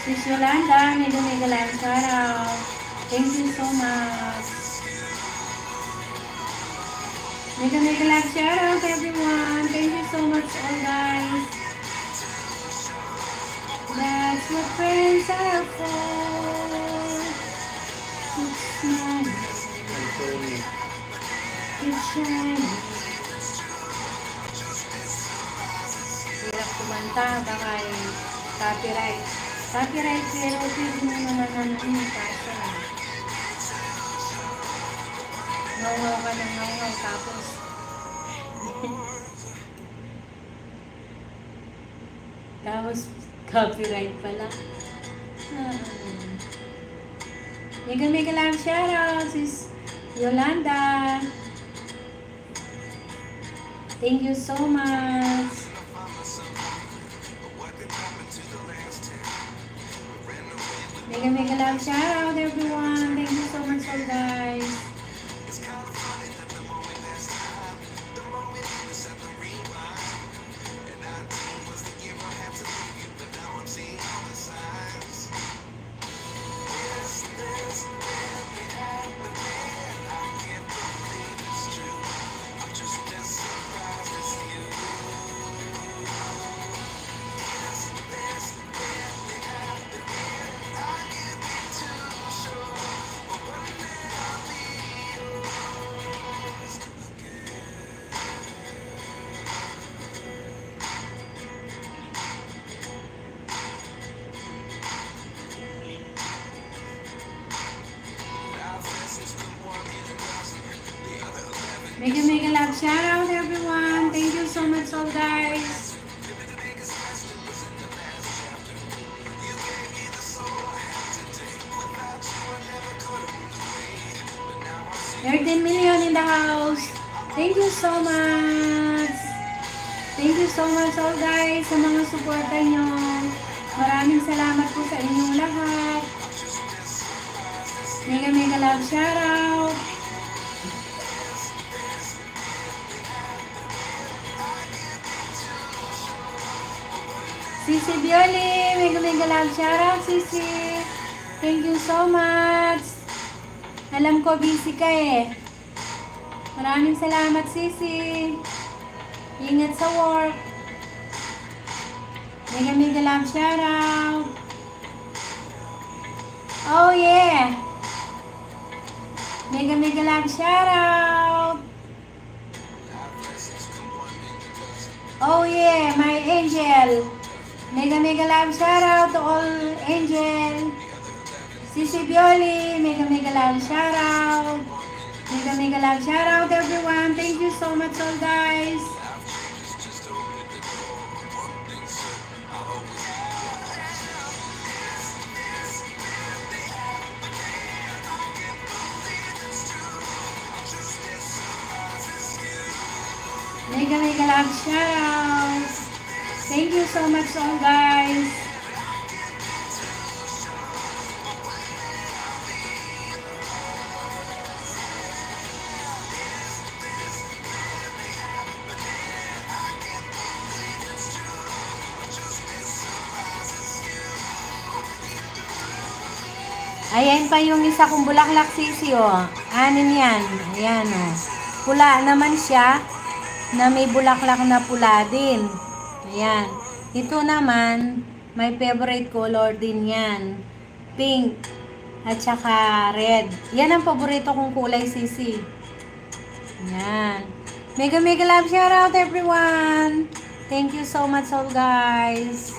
Sis Yolanda, mega lang shout out. Thank you so much. Mega lang shout out everyone. Thank you so much all guys. That's what friends are for. Keep smiling, keep shining. Hirap kumanta, baka copyright. Copyright pero pwede mo naman naman kasi. Ngaw-ngaw ka ng ngaw-ngaw tapos tapos copyright pala. Mega lang shoutout sis Yolanda. Thank you so much. Mega lang shoutout everyone. Thank you so much all guys. Mega love shout out everyone. Thank you so much all guys. There are 10 million in the house. Thank you so much. Thank you so much all guys sa mga suporta nyo. Maraming salamat po sa inyong lahat. Mega love shout out. Sisi Bioli, mega love shout out Sisi. Thank you so much. Alam ko busy ka eh. Maraming salamat Sisi. Ingat sa work. Mega love shout out. Oh yeah. Mega love shout out. Oh yeah, my angel. Mega love shout out to all angel. Sisi Bioli, mega love shout out. Mega love shout out everyone. Thank you so much all guys. Mega love shout out. Thank you so much all guys. Ayan pa yung isa kong bulaklak Sisi oh. Anin yan. Ayan oh. Pula naman siya na may bulaklak na pula din. Ayan. Ito naman, my favorite color din yan. Pink. At saka red. Yan ang paborito kong kulay, Sisi. Ayan. Mega love shout out everyone. Thank you so much all guys.